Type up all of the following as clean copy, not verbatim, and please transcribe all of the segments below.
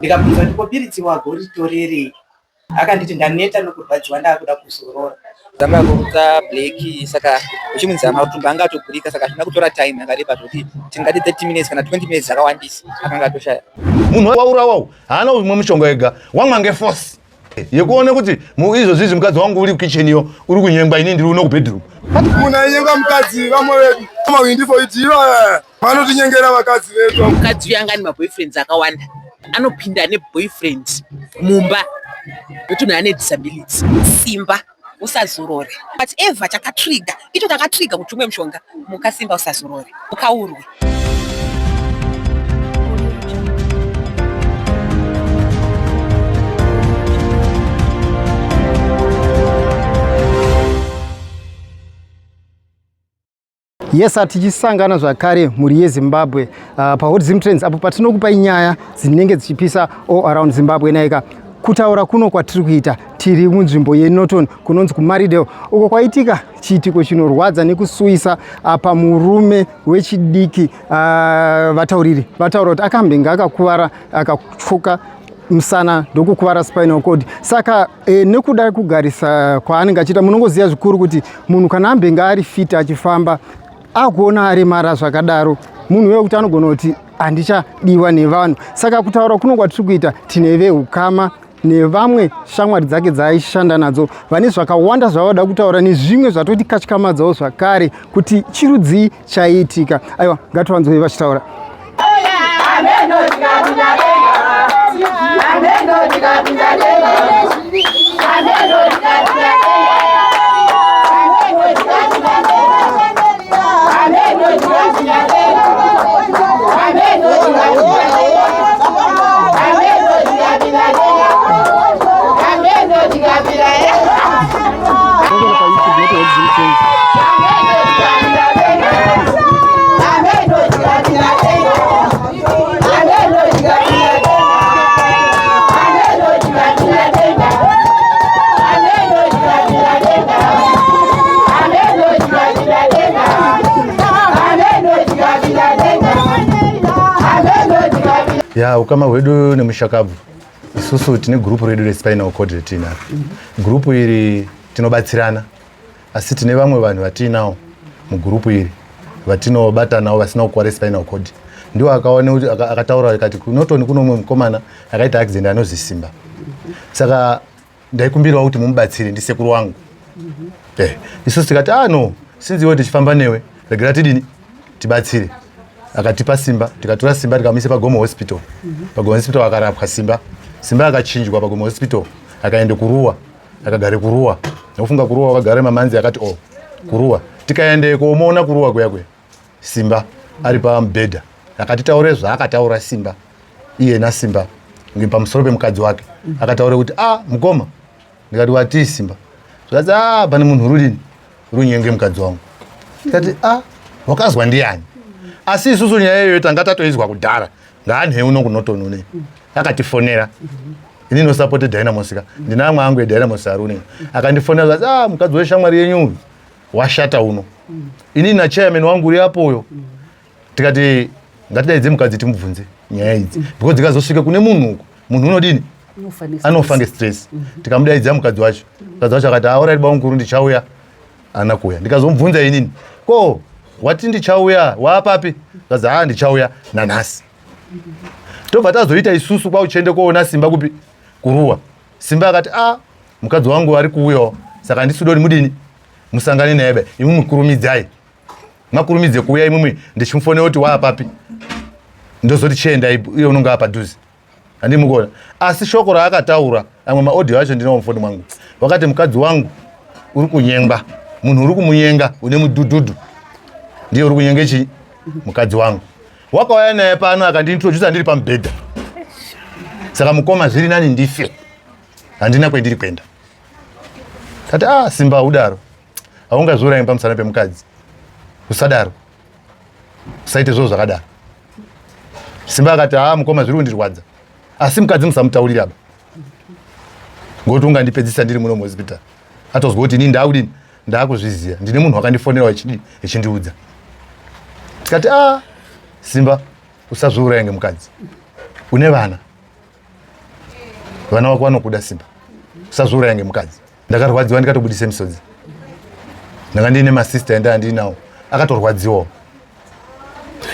Ndikabvunza ndikopiritsiwa goritorere akanditi ndaneta nokurwadziwa ndakuda kuzorora. Zama kuruka black saka uchimunzama kuti mbanga atogurika saka zvina kutora time yakareba kuti tingati 30 minutes kana 20 minutes zakawandisa akanga atoshaya. Munhu waurawawo haana umwe mushonga wega wamwange force yekuone kuti izvozvizvi mukadzi wangu uri kitchen yo uri kunyengwa ini ndiri uno kubedroom. Munhu ainyenga mukadzi vamwe vedu mawindi voitabonde vanotinyengera vakadzi vedu. Mukadzi yanga ane maboyfriends akawanda anopinda neboyfriends mumba notunhu ane disability simba usazorore but eva chakatrigger icho chakatrigger kuti umwe mushonga mukasimba usazorore ukaurwe. Yes, atichisangana zvakare muri yeZimbabwe paHorizon Trends apo patinokupai nyaya dzinenge dzichipisa all around Zimbabwe naika kutaura kuno kwatiri kuita tiri munzvimbo yeNorton kunonzi kuMaridale uko kwaitika chiitiko chinorwadza nekusuwisa pamurume wechidiki vatauriri vataura kuti akambenga akakuvara akatyoka musana ndokukuvara spinal cord saka nekuda kugarisa kwaanenge achiita munongoziva zvikuru kuti munhu kana ambenga ari fit achifamba akuona aremara zvakadaro munhu wekuti anogona kuti handichadiwa nevanhu saka kutaura kuno kwatiri kuita tine veukama nevamwe shamwari dzake dzaaishanda nadzo vane zvakawanda zvavada kutaura nezvimwe zvatoti katyamadzawo zvakare kuti chirudzii chaiitika. Aiwa, ngativanzwe vachitaura. Ya ukama hwedu nemushakabvu isusu tine group redu respinal cord retinaro. Group iri tinobatsirana asi tine vamwe vanhu vatinawo mugroup iri vatinobata nawo vasina kukwara spinal cord. Ndiwo akaone kuti akataura akati kuNorton kuno mumwe mukomana akaita accident anozi Simba. Saka ndaikumbirawo kuti mumubatsire ndisekuru wangu. Isusu tikati no sinziwo tichifamba newe regira tidini tibatsire. Akatipa Simba tikatora Simba tikamisa paGomo Hospital. paGomo Hospital akarapwa Simba akachinjwa paGomo Hospital akaende kuruwa akagare kuruwa nokufunga kuruwa akagare mamanzi akati kuruwa tikaende komuona kuruwa kuyakwe Simba ari pamubhedha akatitaure zvaakataura Simba iye naSimba pamusoro pemukadzi wake akataura kuti mukoma ndikati wati Simba zvati pane munhu rudini runyenge mukadzi wangu tikati wakazwa ndiani asi isusu nyaya iyoyo tanga tatoizwa kudhara ngaanhe uno kuNorton une akatifonera ini no support Dynamosika ndina amwe angu eDynamos arune akandifonera kuti mukadzi weshamwari yenyu washata uno ini na chairman wangu uri apoyo tikati ngatidaidze mukadzi timubvunze nyaya idzi because dzikazosvika kune munhu unodini anofa ngestress tikamudaidza mukadzi wacho akati already baunguru ndichauya ana kuya ndikazomubvunza inini ko wati ndichauya wapapi kaza ndichauya nanhasi tobva tazoita isusu kwauchende koona Simba kupi kuruwa Simba akati mukadzi wangu ari kuuyawo saka ndisudori mudini musangane naye imwe mukurumidzai makurumidze kuuya imwe ndichimufone kuti wapapi ndozoti chenda iye unonga padhuze handimukona asi shoko raakataura amwe maaudio acho ndinawo mufoni mwangu wakati mukadzi wangu uri kunyengwa munhu uri kumunyenga une mudhudhudhu ndiye uri kunyenge chi mukadzi wangu wakauya naye pano akandintroduce ndiri pamubhedha saka mukoma zviri nani ndife handina kwendiri kwenda kati Simba udaro haungazviurayi pamusana pemukadzi usadaro usaite zvozvo zvakadaro Simba akati mukoma zviri kundirwadza asi mukadzi musamutaurira ngokuti ungandipedzisa ndiri muno muhospital atozwa kuti ini ndaudini ndakuzviziva ndine munhu wakandifonera echindiudza tikati Simba usazviuraya ngemukadzi une vana vana vako vanokuda simba, usazviuraya ngemukadzi. Ndakarwadziwa ndikatobudise misodzi. Ndanga ndine masista enda andinawo akatorwadziwawo.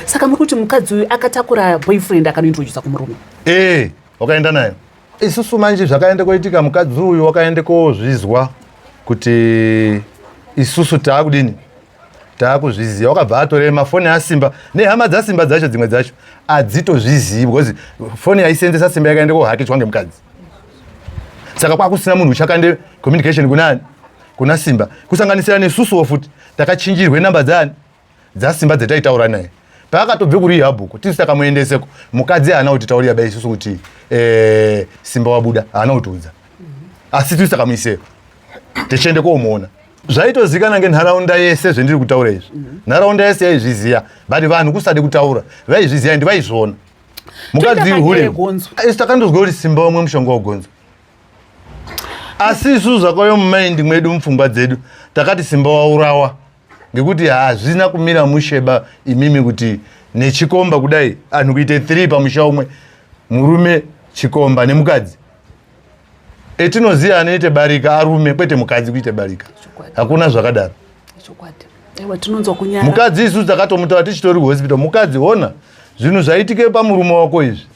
Saka muri kuti mukadzi uyu akatakura boyfriend akanointroduce kumurume? Wakaenda nayo. Isusu manje zvakaenda koitika mukadzi uyu wakaenda kozvizwa kuti isusu taakudini? Taakuzviziva. Wakabva atorera mafoni asimba nehama dzasimba dzacho dzimwe dzacho adzitozvizivi because foni yaisenzesa simba yakaenda kohakichwa ngemukadzi. Saka kwakusina munhu uchakande communication kunani? Kuna simba. Kusanganisira nesusuwo futi takachinjirwe namba dzani? Dzasimba dzataitaura naye. Paakatobve kurehab kuti takamuendeseko mukadzi haana kutitaurira bai isusu kuti simba wabuda, haana kutiudza. Asi tisi takamuiseyo. Tichiende komuona. Zvaitozikana ngenharaunda yese zvendiri kutaura izvi. Nharaunda yese yaizviziya, but vanhu kusade kutaura vaizviziya ende vaizviona. Mukadzi hule. Isi takandozwa kuti simba wamwe mushonga wegonzo. Asi isusu zvakayo mumaindi mwedu mupfungwa dzedu takati simba waurawa. Ngekuti hazvina kumira musheba imimi kuti nechikomba kudai anhu kuite 3 pamusha umwe, murume, chikomba nemukadzi. Etinoziya anoite barika arume kwete mukadzi kuite barika. Hakuna zvakadaro. Mukadzi isusu takatomutaura tichitori kuhospital, mukadzi hona zvinhu zvaitike pamurume wako izvi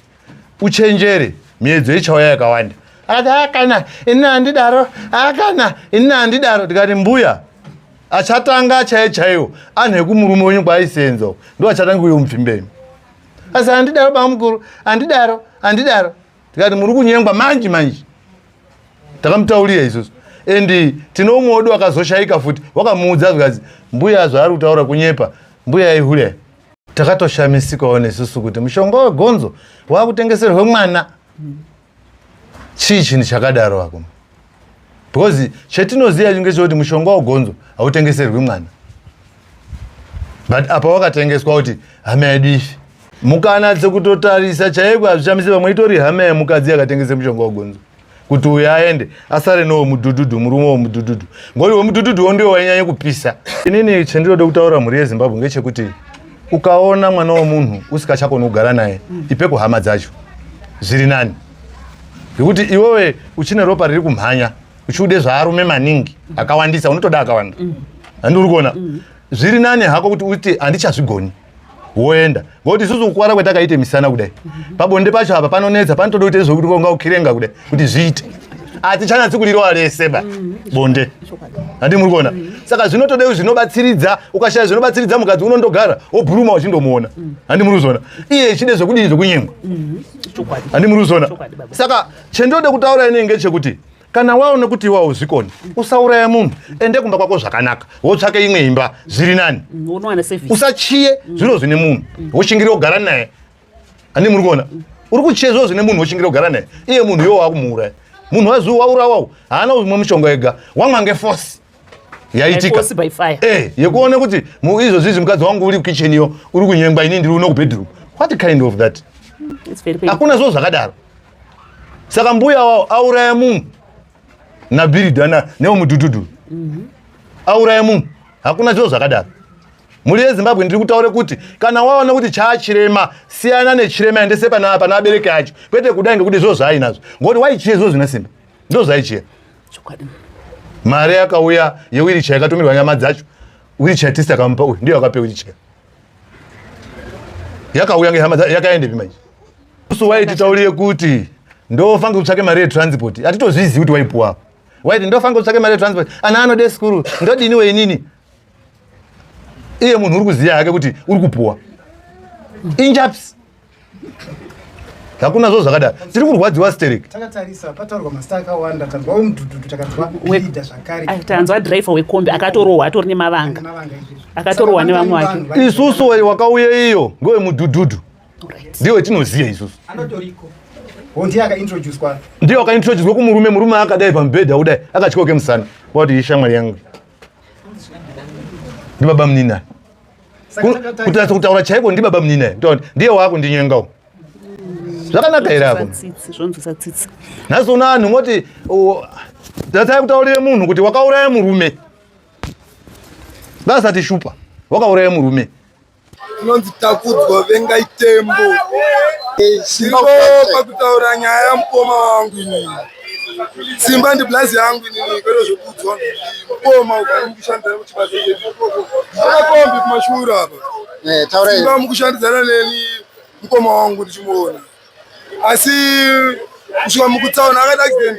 uchenjere, miedzo ichauya yakawanda. Akana ini handidaro, akana ini handidaro. Tikati mbuya achatanga chaiwo anhu ekumurume wenyu kwaaisenza ndo achatanga kuyo mupfimbeni. Asi handidaro bamukuru, handidaro. Tikati muri kunyengwa manje. Takamutaurira isusu. Endi tinomwe wedu akazoshaika futi wakamuudza zvikazi mbuya zvaari kutaura kunyepa, mbuya aihule. Takatoshamisikawo nesusu kuti mushonga wegonzo wakutengeserwe mwana. Chii chinhu chakadaro ako? Because chetinoziya ngechekuti mushonga wegonzo hautengeserwi mwana. But apa wakatengeswa kuti hama yedu ifi. Mukanatse kutotarisa chaiko hazvishamisi pamwe itori hama yemukadzi yakatengese mushonga wegonzo. Kuti uyu aende asare nowo mudhudhudhu, murume womudhudhudhu. Ngori womudhudhudhu ndiwo wainyanya kupisa. Inini chendinode kutaura mhuri yeZimbabwe ngechekuti ukaona mwana womunhu usikachakoni kugara naye ipeko hama dzacho zviri nani. Ngekuti iwewe uchine ropa riri kumhanya uchiude zvaarume maningi akawandisa unotoda akawanda. Handiri kuona. Zviri nani hako kuti uti handichazvigoni woenda. Ngoti isusu kukwara kwetakaite misana kudai. Pabonde pacho apa panonetsa panotoda kuite zvokuti konga ukirenga kudai kuti zviite. Atichanatsi kulirwa rese ba bonde. Handiri muri kuona. Saka zvinotode zvinobatsiridza, ukashaya zvinobatsiridza mukadzi unondogara obhuruma uchindomuona. Handiri muri kuona. Iye chide zvokudii zvokunyengwa. Handiri muri kuona. Saka chendode kutaura ine ngechekuti kana waona kuti iwawo zvikoni usauraya munhu ende kumba kwako zvakanaka wotsvake imwe imba zviri nani. Usachiye zviro zvine munhu woshingire kugara naye. Handiri muri kuona. Uri kuchiye zviro zvine munhu woshingire kugara naye. Iye munhu iwo wakumuuraya. Munhu wazuwa waurawawo haana kumwe mushonga wega wamwa ngeforce yaitika. Yekuona kuti izvozvizvi mukadzi wangu uri kitchen iyo uri kunyengwa ini ndiri uno kubedroom. What kind of that? Hakuna zvo zvakadaro. Saka mbuya wawo auraya munhu nabiridana newo mudhudhudhu. Auraya munhu. Hakuna zvo zvakadaro. Muri yeZimbabwe ndiri kutaura kuti kana waona kuti chaachirema siyana nechirema endese pana abereki acho. Kwete kudai ngekuti zvo zvaainazvo. Ngoti waichiye zvo zvina simba. Ndo zvaichiye. Mari yakauya yewheelchair yakatumirwa nyama dzacho. Wheelchair test akampa uyu ndiyo akape wheelchair. Yakauya ngehama yakaende pimanje. Usu waititauriye kuti ndofanga kutsvake mari yetransport. Atitozvizivi kuti waipuwa. Waiti ndofanga kutsvake mari yetransport. Ana anode skuru. Ndodini wenini? Iye munhu uri kuziya hake kuti uri kupuwa. Injaps. Hakuna zvo zvakadaro. Tiri kurwadziwa stereki. Takatarisa pataurwa mazita akawanda tanzwa womudhudhudhu takazwa leader zvakare. Tanzwa driver wekombi akatorohwa atori nemavanga. Akatorohwa nevamwe vake. Isusu wakauye iyo ngowe mudhudhudhu. Ndiwe tinoziya isusu. Anotoriko. Ndiye akaintroducewa. Ndiye akaintroducewa kumurume akadai pamubhedha kudai akachikoke musana. Wati ishamwari yangu. Ndi baba mnina. Kutatsa kutaura chaiko ndi baba mnina. Ndiye wako ndinyengawo. Zvakanaka here ako. Naso nanu ngoti ndatsaya kutaurire munhu kuti wakauraya murume. Vasati shupa. Wakauraya murume. Inonzi takudzwa venga itembo. Ndiripo pakutaura nyaya yamukoma wangu inini. Simba ndi blazi yangu inini kwero zvokudzwa mukoma ugari mukushandisa muchibasa chedu. Kombi kumashure apa. Simba mukushandidzana neni mukoma wangu ndichimuona. Asi kusvika mukutsaona akaita accident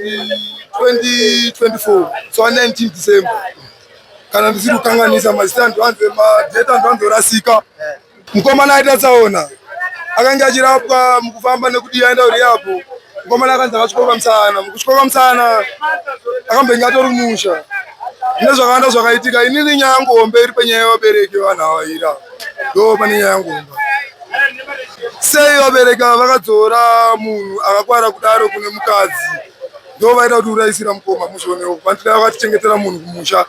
2024 so 19 December. Kana ndisiri kukanganisa mazita ndwanze madheta ndwanzorasika. Mukomana aita tsaona. Akanga achirapwa mukufamba nekuti aenda uri yapo. Mukomana akanzi akasvikoka musana. Mukusvikoka musana akambenga atori musha. Nezvakawanda zvakaitika. Inini nyaya yangombe iri penyaya yevabereki vanhu ava ira. Ndo pane nyaya yangomba. Sei vabereki vakadzora munhu akakwara kudaro kune mukadzi. Ndo vaida kuti uraisira mukoma muzvionewo. Vandida vakatichengetera munhu kumusha.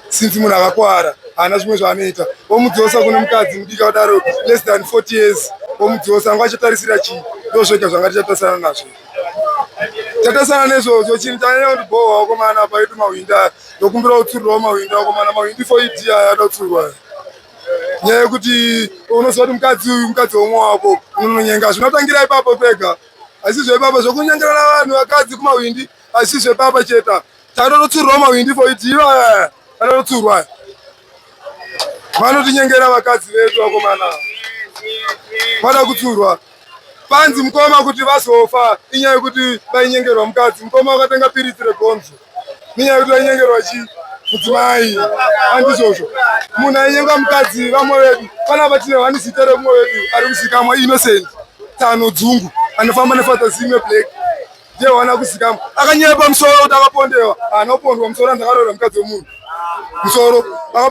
Since munhu akakwara haana zvimwe zvaanoita. Vomudzosa kune mukadzi mudika kudaro less than 40 years. Vomudzosa anga achatarisira chii. Ndo zvega zvanga tichatarisana nazvo. Tatarisana nezvozvo chinhu chanyanya kundibhohwa wakomana paitu mawinda. Ndokumbira kutsurirawo mawinda wakomana. Mawindi 4 aya ada kutsurwa. Nyaya yekuti unoziva kuti mukadzi uyu mukadzi womwe wako unononyenga. Zvinotangira ipapo pega. Asi zvepapa zvokunyengerana vanhu vakadzi kumawindi asi zvepapa cheta. Tatototsurirawo mawindi 4 aya. Anotsurwa. Vanotinyengera vakadzi vedu vakomana. Vada kutsurwa. Panzi mukoma kuti vazofa inyaya yekuti vainyengerwa mukadzi. Mukoma wakatenga piritsi regonzo. Inyaya yekuti vainyengerwa mudzimai. Handizvozvo. Munhu ainyenga mukadzi vamwe vedu. Panapa tine vanisite remumwe wedu ari kuzikamwa innocent. Tsano dzungu. Anofamba nefatazimwe black. Ndiye wana kuzikamwa. Akanyepa musoro kuti akapondewa. Anopondwa musoro anzakarora mukadzi wemunhu. Musoro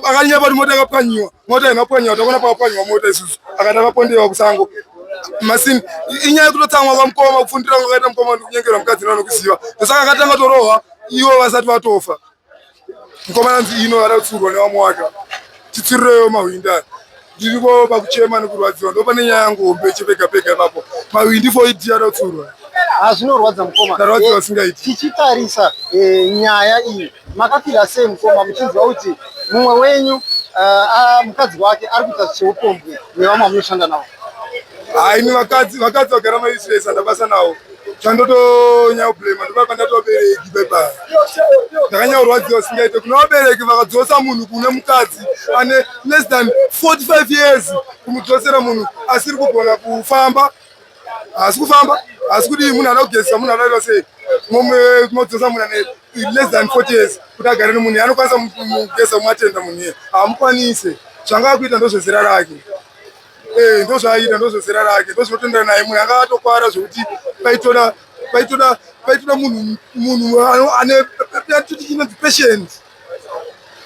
akanyapa kuti mota yakapwanyiwa. Mota inapwanyiwa takona pakapwanyiwa mota isusu. Akati akapondewa kusango. Masini inyaya yekutotsamwa kwamukoma kufundira kwakaita mukoma ndikunyengerwa mukadzi nanokuziva. Saka akatanga torohwa ivo vasati vatofa. Mukoma anzi ino vada kutsurwa nevamwe wake. Titsurirewo mawinda. Ndiripo pakuchema nekurwadziwa. Ndo pane nyaya yangombe chepega pega ipapo. Mawindi 4 ada kutsurwa. Zvinorwadza mukoma. Ndarwadziwa singaiti. Tichitarisa nyaya iyi makafira sei mukoma muchinzwa kuti mumwe wenyu mukadzi wake ari kuita zveupombwe nevamwe munoshanda navo? Haini vakadzi vagara maisvesa ndabasa navo. Chandotonya kublema ndobva ndatobereki pepa. Ndakanyaurwadziwa singaite kuna vabereki vakadzosa munhu kune mukadzi ane less than 45 years kumudzosera munhu asiri kugona kufamba. Asi kufamba asi kuti munhu ada kugezesa munhu adaita sei momwe kumodzosa munhu ane less than 40 years kuti agare nemunhu anokwanisa kugezesa mumatenda munhu iye hamukwanise. Zvanga kuita ndozvezera rake. Ndozvaita ndozvezera rake. Ndozvinotendera naye munhu anga atokwara zvokuti paitoda munhu ane chinonzi patient.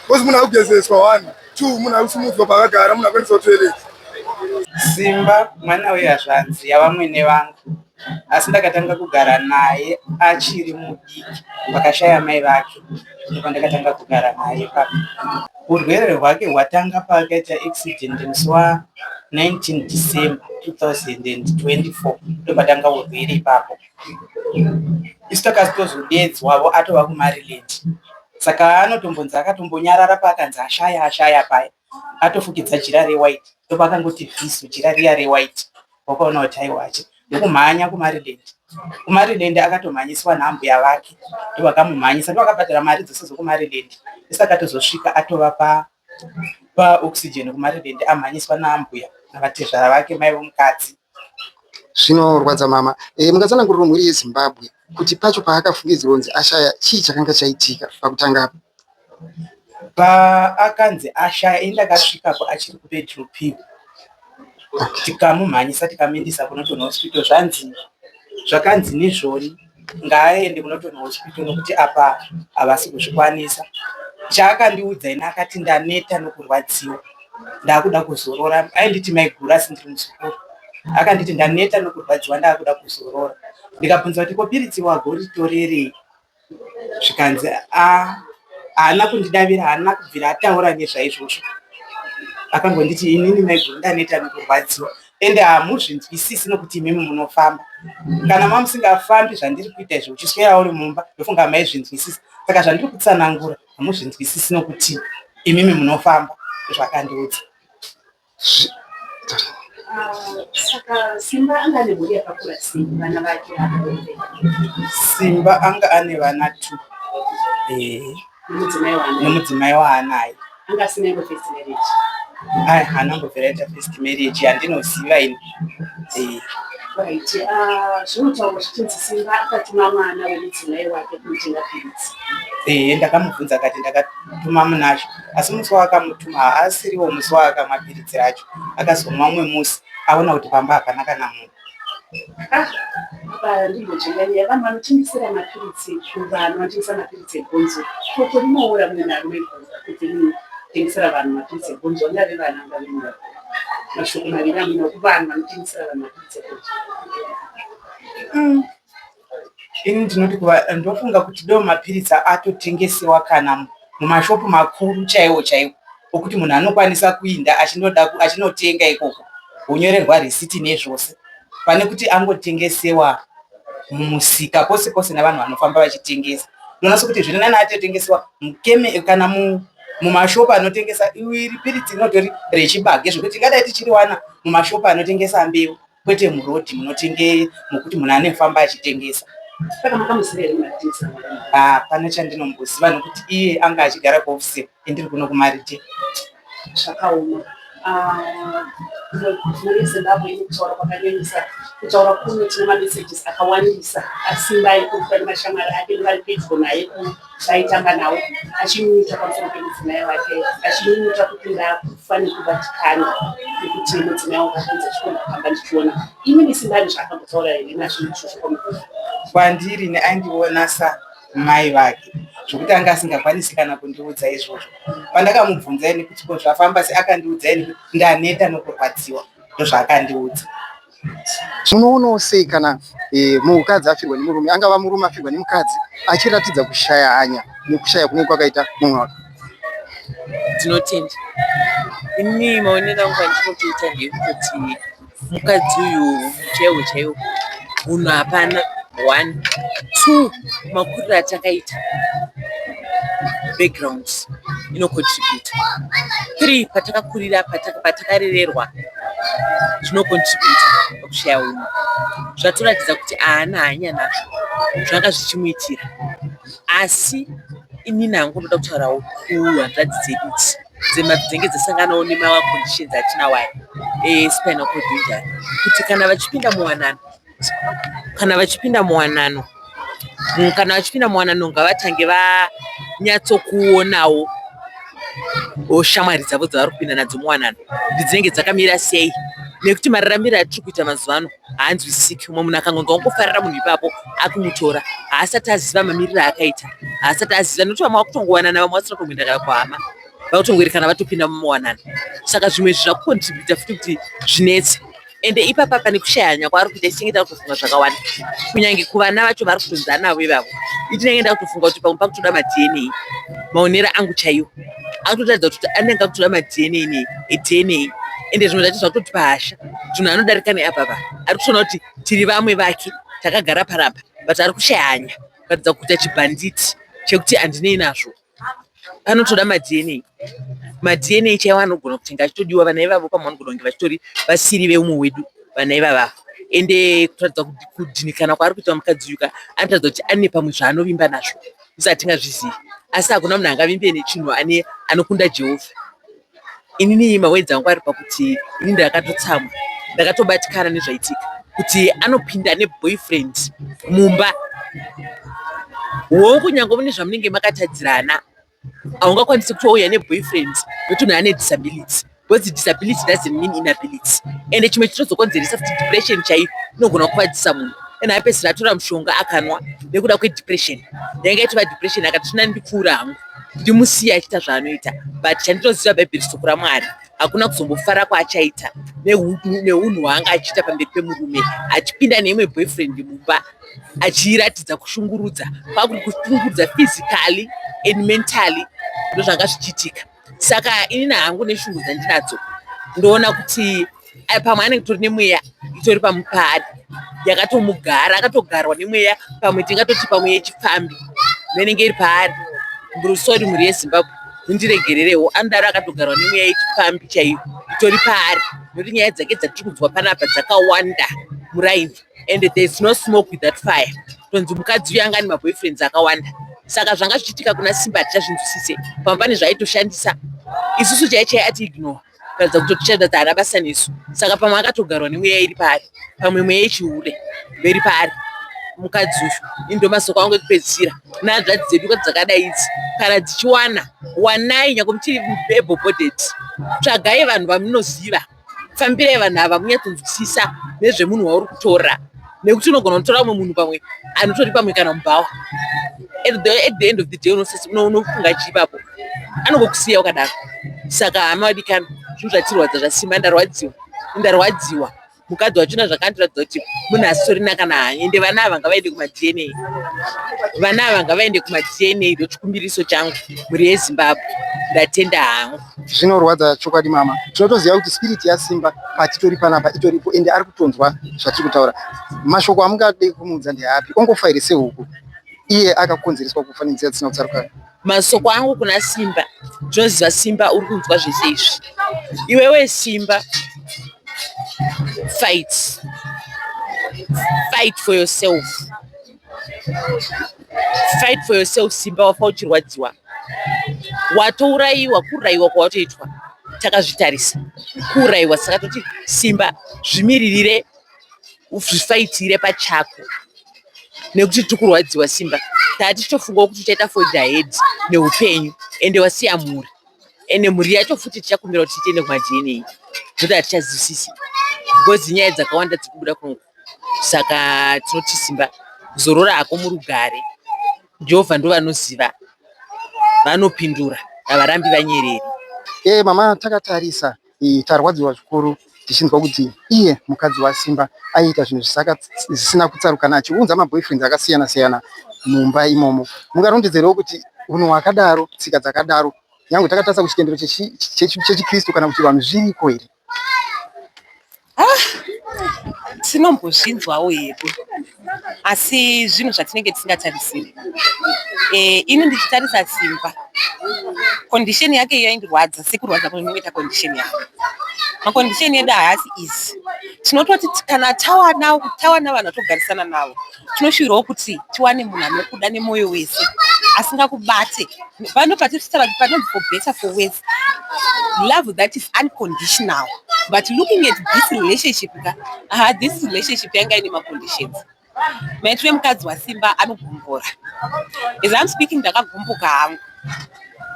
Kozi munhu akugezeswa 1 2 munhu akusimudzwa pakagara munhu akuendeswa toilet. Simba mwana wehazvanzi yavamwene vangu. Asi ndakatanga kugara naye achiri mudiki vakashaya mai vake. Ndipo ndakatanga kugara naye papa. Urwere hwake hwatanga paakaita accident musi wa19 December 2024. Ndopatanga urwere ipapo. Isu takazotozodedzwavo atova kuMaryland. Saka anotombonzi akatombonyarara paakanzi ashaya paya. Atofukidza jira rewhite. Ndopakangoti vhisu jira riya rewhite. Wakaona kuti aiwache. Ndokumhanya kuMaryland. kuMaryland akatomhanyiswa nambuya vake. Ndovakamumhanyisa ndovakabhadhara mari dzose dzokuMaryland. Isaka tozosvika atova paoxygen kuMaryland amhanyiswa nambuya navatezvara vake mai vomukadzi. Zvinorwadza mama. Mukatsanangurira mhuri yeZimbabwe kuti pacho paakafungidzirwa kunzi ashaya chii chakanga chaitika pakutanga apa? Paakanzi ashaya indakasvikapo achiri kupedhurupiwa. Tikamumhanyisa tikamuendesa kuNorton hospital zvakanzi nezvoni ngaaende kuNorton hospital nokuti apa havasi kuzvikwanisa. Chaakandiudza ina akati ndaneta nokurwadziwa. Ndakuda kuzorora. Ainditi maigura sindiri musukuru. Akanditi ndaneta nokurwadziwa ndakuda kuzorora. Ndikabvunza kuti kopiritsi wagoritorerei? Zvikanzi haana kundidavira, haana kubvira ataura nezvaizvozvo. Akangonditi inini maiguru ndaneta nokurwadziwa. Ende hamuzvinzwisisi nokuti imimi munofamba. Kana mamusingafambi zvandiri kuita izvo uchiswera uri mumba ndofunga maizvinzwisisa. Saka zvandiri kutsanangura hamuzvinzwisisi nokuti imimi munofamba. Zvakandiudza. Saka Simba anga ane mhuri yakakura sei vana vake vadodori? Simba anga ane vana 2 nemudzimai waanaye. Anga asina imbo first marriage? Haana kumbobvira aita first marriage yandinoziva ini. Right. Zvinotaurwa zvichinzi Simba akatuma mwana wemudzimai wake kunotenga piritsi. Ndakamubvunza akati ndakatuma munazvo, asi musi waakamutuma haasiriwo musi waakamwa piritsi racho. Akazomwa umwe musi aona kuti pamba hapanaka namunhu. Ndingochenganya vanhu vanotengesera mapiritsi kuvanhu vanotengesa mapiritsi egonzo. Koko rinoora mune narume kuti rinotengesera vanhu mapiritsi egonzo. Ngave vana ngavimura mashoko maviri amuna kuvanhu vanotengesera vanhu mapiritsi egonzo. Ini ndinoti ndofunga kuti do mapiritsi atotengesewa kana mumashopu makuru chaiwo okuti munhu anokwanisa kuinda achinotenga ikoko wonyorerwa risiti nezvose, pane kuti angotengesewa mumusika pose pose navanhu vanofamba vachitengesa. Ndinoona sokuti zviri nani atotengesewa mukeme kana mumashopu anotengesa iri piritsi inotori rechibage zvekuti tingadai tichiriwana mumashopu anotengesa mbeu, kwete murodhi munotenge mukuti munhu anofamba achitengesa. Saka makamuziva here matengesa? Pane chandinomuziva nokuti iye anga achigara kuofisi endiri kuno kumarite. Zvakaoma. Zimbabwe inokutaura kwakanyanyisa. Kutaura kuno tine mamesages akawandisa asimba aikuruka nemashamwari ake nevari pedyo naye vaitamba nawo, achimuita pamusoro pemudzimai wake, achimuita kuti ndakufanira kuvatikana nekuti mudzimai wakakunza chikomba kuhamba ndichiona. Imini Simba zvaakambotaura here nazvo izvozvo? Kwandiri neandiona samai vake zvokuti anga asingakwanisi kana kundiudza izvozvo. Pandakamubvunza ini kuti ko zvafamba sei, akandiudza ini kuti ndaneta nokurwadziwa, ndozvaakandiudza. Zvinoonao sei kana mukadzi afirwa nemurume, angava murume afirwa nemukadzi achiratidza kushaya hanya nekushaya kunenge kwakaita mumwe wake? Ndinotenda ini maonero angu andinotoita ndeyekuti mukadzi uyu chaiwo munhu hapana. 1 2 makuriro atakaita background inocontribute. 3 patakakurira patakarererwa zvinocontribute pakushaya unhu. Zvatoratidza kuti haana hanya nazvo zvanga zvichimuitira, asi inini hangu ndoda kutaurawo kuhanzvadzi dzedu dzenge dzasanganawo nemaconditions atinawaya spinal cord injury, kuti kana vachipinda muwanano ngavatange vanyatsokuonawo shamwari dzavo dzavari kupinda nadzo muwanano kuti dzinenge dzakamira sei, nekuti mararamiro atiri kuita mazuva ano haanzwisisiki. Umwe munhu akangonga ongofarira munhu ipapo akumutora haasati aziva mamiriro akaita, haasati aziva nokuti vamwe vakutongowanana vamwe vasina kutomboenda kwahama vakutongorikana vatopinda mumuwanano. Saka zvimwe zvakukontributa futi kuti zvinetse. Ende ipapa pane kushaya hanya kwaari kuita ichengeta kutofunga zvakawanda, kunyange kuvana vacho vari kutonzana navo ivavo. Itinenge kutofunga kuti pamwe pakutoda maDNA, maonero angu chaiwo akutotaridza kuti anenge akutoda maDNA ende zvimwe zvacho zvakutotipa hasha. Zvinhu anodarika neapapa ari kutoona kuti tiri vamwe vake takagara parapa, but ari kushaya hanya kuratidza kuita chibhanditi chekuti handinei nazvo. Anotoda maDNA chaiwo anogona kutenga achitodiwa vana ivavo pamwe vanogona kunge vachitori vasiri veumwe hwedu vana ivava. Ende kuratidza kuti kudhinikana kwaari kuita mukadzi uyu anotaridza kuti ane pamwe zvaanovimba nazvo usi hatingazvizivi, asi hakuna munhu angavimbe nechinhu anokunda Jehovha. Inini mawedzi angu ari pakuti ini ndakatotsamwa, ndakatobatikana nezvaitika kuti anopinda neboyfriend mumba. Kunyange mune zvamunenge makatadzirana haungakwanisi kutouya neboyfriend nokuti munhu ane disability, because disability doesn't mean inability. Ende chimwe chitozokonzeresa futi depression chaiyo, inogona kuvadzisa munhu. Ena apedzisira atora mushonga akanwa nekuda kwedepression. Yange yaitova depression akati zvina ndipfuura hangu ndimusiya achiita zvaanoita, but chandinoziva bhaibheri soko raMwari hakuna kuzombofara kwaachaita neunhu hwaanga achiita pamberi pemurume, achipinda neimwe boyfriend mumba achiratidza kushungurudza, kushungurudza physically and mentally ndozvanga zvichiitika. Saka inini hangu neshungu dzandinadzo ndoona kuti pamwe anenge tori nemweya itori paari yakatomugara, akatogarwa nemweya, pamwe tingatoti pamwe yechipfambi inenge iri paari. Sorry mhuri yeZimbabwe mundiregererewo, anodaro akatogarwa nemweya yechipfambi chaiyo itori paari nokuti nyaya dzake dzatiri kunzwa panapa dzakawanda muraini, and there is no smoke with that fire. Tonzi mukadzi uyu anga ane maboyfriends akawanda, saka zvanga zvichiitika kuna Simba hatichazvinzwisise. Pamwe pane zvaaitoshandisa isusu chaichai atiignore kuratidza kuti tichada haana basa nesu. Saka pamwe akatogarwa nemweya iri pari, pamwe mweya yechihure mberi pari mukadzi uyu. Indo masoko angu ekupedzisira nahadzadzi dzedu kwadzakadai idzi, kana dzichiwana wanai nyangwe muchiri able-bodied, tsvagai vanhu vamunoziva, fambirai vanhu ava munyatsonzwisisa nezvemunhu wauri kutora, nekuti unogona kutora umwe munhu pamwe anotori pamwe kana mubhawa. At the end of the day unofunga chiipapo anongokusiya wakadaro. Saka hama wadikana, zvinhu zvatirwadza zvaSimba, ndarwadziwa. Mukadzi wachona zvakandiratidza kuti munhu asitorina kana hanya, ende vana ava ngavaende kuma-DNA. Vana ava ngavaende kuma-DNA, ndochikumbiriso changu mhuri yeZimbabwe. Ndatenda hangu. Zvinorwadza chokwadi mama. Tinotoziva kuti spirit yaSimba patitori panapa itoripo ende ari kutonzwa zvatiri kutaura. Mashoko amungade kumuudza ndeapi? Ongofaire sehuku iye akakonzereswa kufa nenzira dzisina kutsarukana. Masoko angu kuna Simba, ndinoziva Simba uri kunzwa zvese izvi. Iwewe Simba, fight for yourself. Fight for yourself Simba, wafa uchirwadziwa. Watourayiwa, kuurayiwa kwawatoitwa takazvitarisa. Kuurayiwa, saka toti Simba zvimiririre uzvifaitire pachako. Nekuti tikurwadziwa Simba, tatichitofunga kuti tichaita forge ahead neupenyu, ende wasiya mhuri, ende mhuri yacho futi tichakumbira kuti tiende kuma-DNA, nekuti hatichazwisisi because nyaya dzakawanda dzikubuda kungu. Saka tinoti Simba, zorora hako murugare. Jehovha ndo vanoziva, vanopindura, havarambi vanyereri. Mama, takatarisa tarwadziwa zvikuru tichinzwa kuti iye mukadzi waSimba aiita zvinhu zvisina kutsarukana, achiunza maboyfriends akasiyana siyana mumba imomo. Mungarondedzerewo kuti unhu hwakadaro, tsika dzakadaro, nyange takatarisa kuchitendero chechikristu kana kuti vanhu zviriko here? Tinombozvinzwawo hedu, asi zvinhu zvatinenge tisingatarisiri. Ini ndichitarisa Simba, condition yake yaindirwadza sekurwadza kunoita condition yake. Macondition edu haasi easy. Tinototi kana tawa navanhu vatogarisana navo, tinoshuwirawo kuti tiwane munhu anokuda nemwoyo wese, asingakubate. Pano patichitaura kuti panonzi for better for worse, love that is unconditional. But looking at this relationship, this relationship yanga ine maconditions. Maitire mukadzi waSimba anogumbura. As I'm speaking, ndakagumbuka hangu.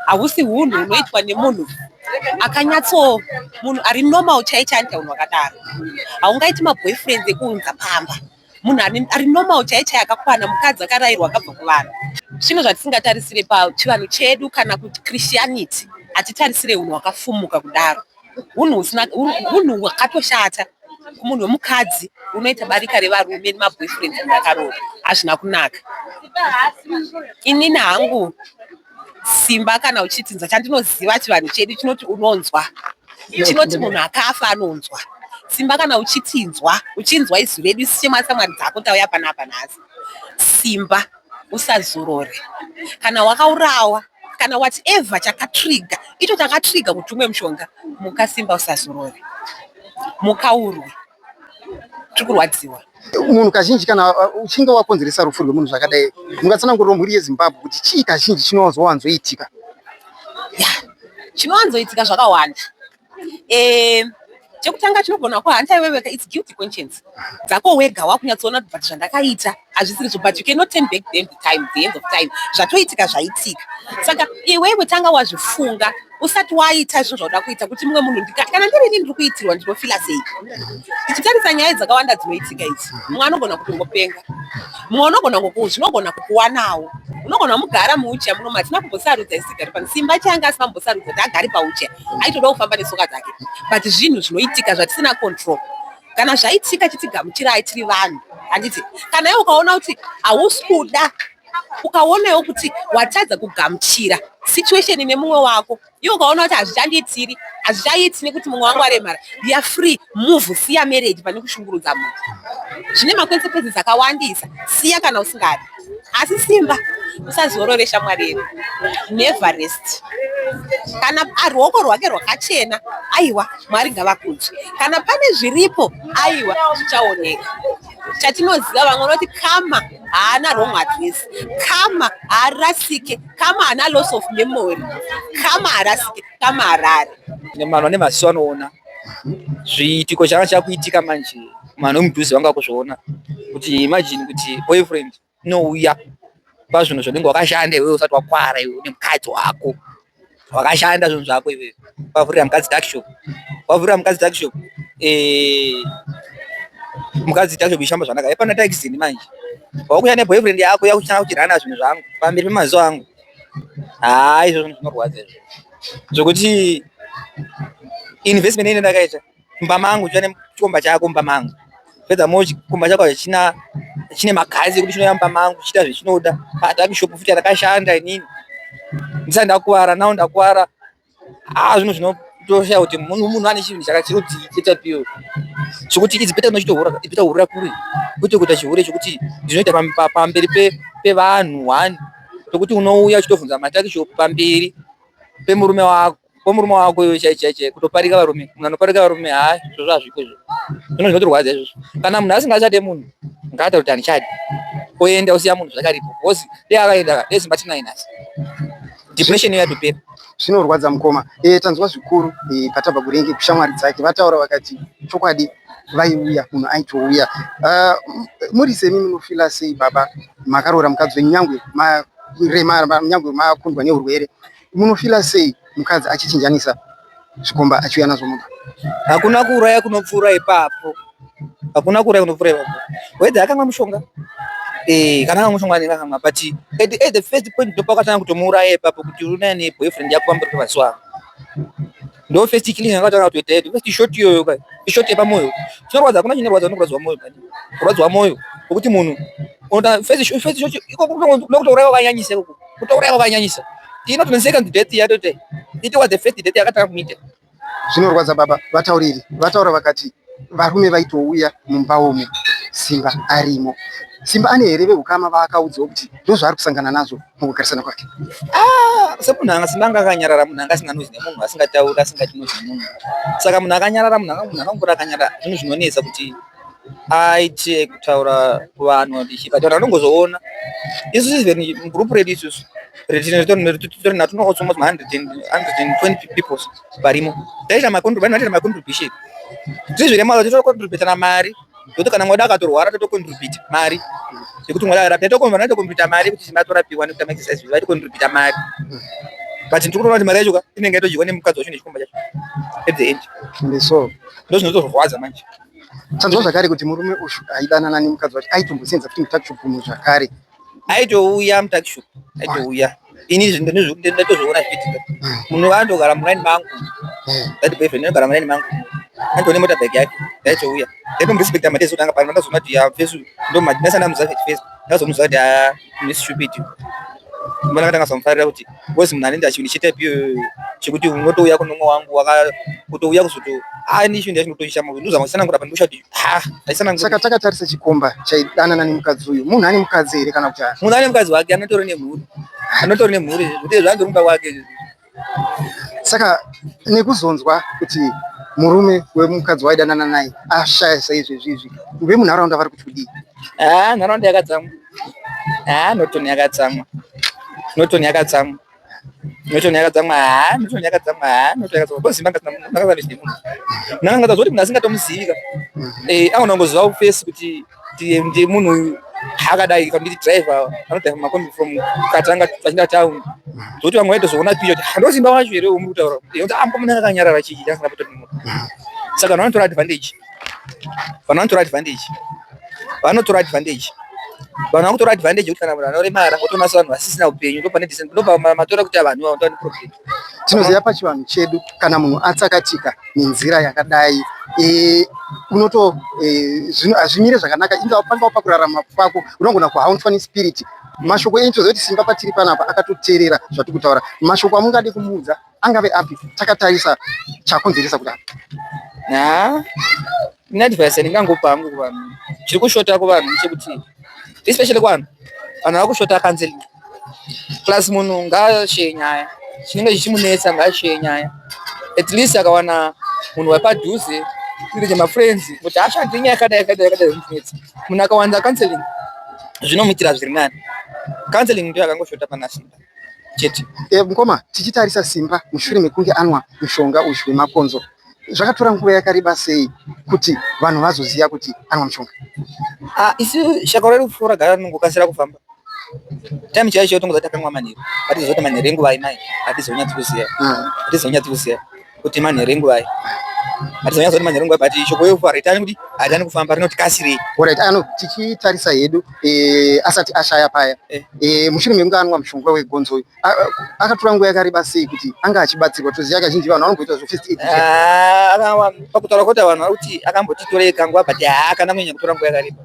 Hausi hunhu hunoitwa nemunhu akanyatso, munhu ari normal chaicha anoita unhu wakadaro. Haungaiti maboyfriends ekuunza pamba. Munhu ari normal chaicha akakwana, mukadzi akarayirwa akabva kuvanhu. Zvinhu zvatisingatarisire pachivanhu chedu kana kuti Christianity, hatitarisire unhu wakafumuka kudaro. Unhu hwakatoshata kumunhu wemukadzi unoita barika revarume nemaboyfriends akaroora, hazvina kunaka. Inini hangu Simba, kana uchitinza, chandinoziva chivanhu chedu chinoti unonzwa, chinoti munhu akafa anonzwa. Simba, kana uchinzwa izwi redu isi chemasamwari dzako tauya panapa nhasi, Simba, usazorore. Kana wakaurawa, kana whatever chakatrigger, icho chakatrigger kuti umwe mushonga, muka Simba, usazorore, mukaurwe, tikurwadziwa. Munhu kazhinji kana uchinge wakonzeresa rufu rwemunhu zvakadai, mungatsanangurira mhuri yeZimbabwe kuti chii kazhinji chinowanzoitika? Chinowanzoitika zvakawanda. Chekutanga chinogona kuva hanta iwewe, it's guilty conscience. Dzako wega wakunyatsoona kuti zvandakaita hazvisiri, but you cannot turn back the end of time. Zvatoitika zvaitika. Saka iwewe tanga wazvifunga usati waita zvinhu zvauda kuita, kuti mumwe munhu kana ndirini ndiri kuitirwa ndinofila sei. Tichitarisa nyaya dzakawanda dzinoitika idzi, mumwe anogona kutongopenga, mumwe zvinogona kukuwanawo. Unogona mugara muuchair muno, matina kumbosarudza isigari pano. Simba changa asina kumbosarudza kuti agari pauchair, aitoda kufamba netsoka dzake. But zvinhu zvinoitika zvatisina control. Kana zvaitika chitigamuchirai tiri vanhu, handiti kana iwe ukaona kuti hausi kuda, ukaonawo kuti watadza kugamuchira situation nemumwe wako, iwe ukaona kuti hazvichaiti nekuti mumwe wangu aremara, you are free, move, siya marriage pane kushungurudza munhu. Zvine makonsequences akawandisa, siya kana usingadi. Asi Simba, usazorore shamwari yedu. Never rest. kana ruoko rwake rwakachena, aiwa, Mwari ngavakudze. Kana pane zviripo, aiwa, zvichaoneka. Chatinoziva vamwe vanoti kama haana wrong address, kama haarasike, kama haana loss of memory, kama haarasike, kama harare. Nemanhu ane maziso anoona zviitiko changa chakuitika manje, manhu emudhuze vanga kuzviona kuti imagine kuti boyfriend inouya pazvinhu zvinenge wakashanda iwewe usati wakwara iwe nemukadzi wako wakashanda zvinhu zvako iwewe wavhurira mukadzi darkshop, mukadzi darkshop ishamba zvanaka ipana taxini manje wakuya neboyfriend yako yakuchanga kuchirana zvinhu zvangu pamberi pemaziso angu. Izvo zvinhu zvinorwadza izvo zvokuti investment ine ndakaita mumba mangu chine chikomba chako mumba mangu pedza mo chikomba chako chine makazi ekuti chinoya mumba mangu chiita zvechinoda padarkshop futi rakashanda inini ndisati ndakuwara nawo ndakuwara. Zvinhu zvinotosha kuti munhu ane chinhu chakachikuti chita piyo chokuti it's better uchitohurira kure kwete kuita chihure chokuti ndinoita pamberi pevanhu wani tokuti unouya uchitovhunza madarkshop pamberi pemurume wako iwe chaichaichai kutoparika varume, munhu anoparika varume izvo zvazviko izvo zvino zvinotorwadza izvozvo. Kana munhu asingachade munhu ngaata kuti handichadi oenda usiya munhu zvakaripo bhosi dei akaenda dezimba tinainasi depression yatopera. Zvinorwadza mukoma. Tanzwa zvikuru patabva kurengi kushamwari dzake vataura vakati chokwadi vaiuya munhu aitouya. Muri semi munofila sei baba makaroora mukadzi wenyu nyangwe makundwa neurwere munofila sei mukadzi achichinjanisa zvikomba achiuya nazvo mumba? Hakuna kuuraya kunopfuura ipapo, hakuna kuuraya kunopfuura ipapo. Wedza akamwa mushonga kana mushonga akamwa but at the first point ndopakatanga kutomuuraya ipapo kuti unaye neboyfriend yako pamberi pemaziso ako ndo first killing yakatanga kutoita yedu first shot iyoyo kai shot yepamoyo. Chinorwadza, hakuna chinorwadza unorwadzwa moyo kani kurwadzwa moyo ngokuti munhu unoda first shot iko kutouraya wakanyanyisa uko kutouraya wakanyanyisa tino tune second death yatote it was the first death yakatanga kumita. Zvinorwadza baba. Vataura vakati varume vaitouya mumba umu Simba arimo. Simba ane here veukama vaakaudzawo kuti ndozvaari kusangana nazvo mukugarisana kwake? Semunhu anga Simba anga akanyarara, munhu anga asinganozi nemunhu, asingatauri, asingachinozi nemunhu. Saka munhu akanyarara, munhu akangora akanyarara, zvinhu zvinonetsa kuti aite kutaura kuvanhu kuti vanhu vanongozoona. Isusu even mugroup redu isusu retinoti natunao almost 120 people varimo. Taita macontribution. Tizvirema totocontributana mari. Kuti kana mwana akatorwara totocontribute mari. Kuti mwana arapwa totocontribute mari kuti Simba torapiwa nekuita exercise vaitocontribute mari. But ndikuona kuti mari yacho inenge yatojikwa nemukadzi wacho nechikomba chacho. At the end. Ndeso. Ndozvinotorwadza manje. Tanzwa zvakare kuti murume aidanana nemukadzi wacho aitombosenza kuti mutakishopu zvakare. Aitouya mutakishopu. Aitouya. Ini ndinotozviona zvichiitika. Munhu andogara muraini mangu. That boyfriend anogara muraini mangu. Andone motorbike yake yaitouya. Ndipo mrespekta mateso tanga pano ndazona kuti face ndo madinasa namuza face. Ndazomuza kuti miss stupid. Mbona katanga samfarira kuti bosi munhu anenda chinichita piyo chikuti unotouya kunomwe wangu kutouya kuzoto ni chinhu ndachinotoishama kuti ndozama kusana kurapa ndosha kuti aisana. Saka takatarisa chikomba chaidanana nemukadzi uyu. Munhu ane mukadzi here kana kuti munhu ane mukadzi wake anotori nemhuri kuti zvanzorumba wake. Saka nekuzonzwa kuti murume wemukadzi waidanana naye ashaya saizvezvizvi vemunharaunda vari kuti kudii? Nharaunda yakatsamwa. Norton yakatsamwa. Norton yakatsamwa. Simba ngazanisi nemunhu. Nangazwa kuti munhu asingatomuzivi agona kungoziva kufesi kuti ndi munhu akadai kanditi driver anodrive makombi from Katanga vachinda town. Zvokuti vamwe vaitozoona picha kuti ndo Simba wacho here muri kutaura kuti munhu akanyarara chii asina kutori nemunhu. Saka vanhu vanotora advantage. Vanhu vakutora advantage kuti kana munhu anoremara otonasa vanhu vasisina upenyu ndopa matora kuti vanhu vava ndovane problem. Tinoziva pachivanhu chedu kana munhu atsakatika nenzira yakadai hazvimire zvakanaka ingava pangawo pakurarama kwako unogona kuhauntswa nespirit. Mashoko enyu Simba patiri panapa akatoteerera zvatiri kutaura. Mashoko amungade kumuudza angave api takatarisa chakonzeresa kudaro? Ine advice ndingangopa hangu kuvanhu chiri kushota kuvanhu chekuti especially kuvanhu vakushota counseling plus munhu ngaashe nyaya chinenge chichimunetsa ngaashiye nyaya. At least akawana munhu wapadhuze iri chemafriends kuti ashandi nyaya yakadai zvinetsa. Munhu akawanza counseling zvinomuitira zviri nani. Counseling ndiyo yakangoshota pana Simba chete. Mukoma, tichitarisa Simba mushure mekunge anwa mushonga uyu wemakonzo, zvakatora nguva yakareba sei kuti vanhu vazoziya kuti anwa mushonga? Isi shaka refu ragara rinongokasira kufamba. Time chaicho tongoza takamwa manheru. Patizoti manheru enguva imai atizonyatsi kuziya kuti manheru enguva ai. Atizonyatsi manheru enguva but shoko refu ritani kuti hatani kufamba rinoti kasirei. Alright, tichitarisa hedu asati ashaya paya. Mushure mekunge anwa mushonga wegonzo uyu akatora nguva yakareba sei kuti anga achibatsirwa? Toziya kazhinji vanhu vanomboita first aid. Pakutaura kuti vanhu vari kuti akambotitoreka nguva but haakana kunyanya kutora nguva yakareba.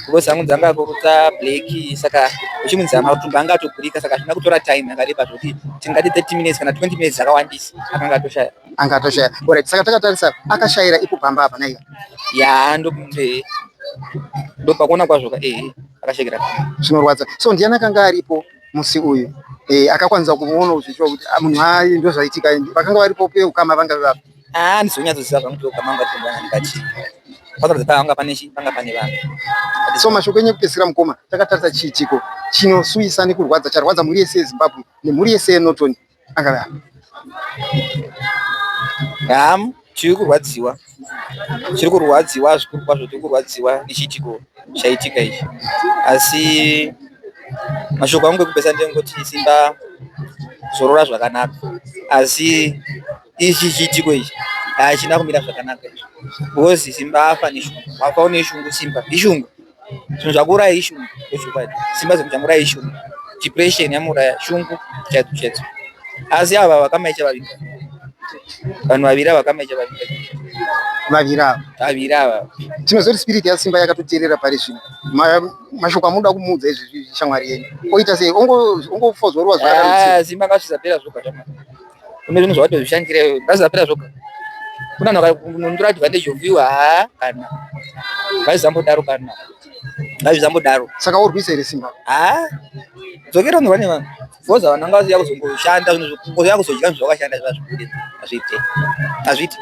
Because hangu dzanga kurutsa black saka uchimunzama matumbu anga atogurika saka zvina kutora time yakareba zvoti tingati 30 minutes kana 20 minutes akawandisa akanga atoshaya. Alright, saka takatarisa akashayira ipo pamba apa naika. Ya ndo pakuona kwazvo akashekera. Zvinorwadza. So ndiani akanga aripo musi uyu akakwanisa kuona zvichwa kuti munhu hai ndo zvaitika vakanga varipo pe ukama vanga vapo? Ndizonyatsoziva kuti ukama vanga tongana ndikati pakarodza panga pane vanhu. So mashoko enyu kupesera Mukoma, takatarisa chiitiko chinosuyisa nekurwadza charwadza muri yese yeZimbabwe nemuri yese yeNorton anga chiri kurwadziwa zvikuru kwazvo tiri kurwadziwa nechiitiko chaitika ichi. Asi mashoko angu ekupesa ndengoti Simba zorora zvakanaka, asi ichi chiitiko ichi hachina kumira zvakanaka because Simba afa neshungu. Wafawo neshungu Simba ishungu. Zvinhu zvakuuraya ishungu zvechokwadi. Simba zvekutamuraya ishungu, depression yamuraya shungu chadzo. Asi ava vakamaicha vavinga vanhu vaviri vakamaicha vaviri ava tinozoti spirit yaSimba yakatoteerera pari zvino. Mashoko amuda kumuudza izvi shamwari yenyu oita sei? Ongofozorwa zvakadaro. Simba ngasvizapera zvoga shamwari. Kune zvinhu zvawatozvishandira ngasvizapera zvoga. Kuna vanhu vakunondora advantage of you kana ngazvizambodaro. Saka urwisa here Simba? Dzokera unorwa nevanhu because vanhu vangaziya kuzongoshanda kungoziya kuzodya zvinhu zvakashanda hazviiti.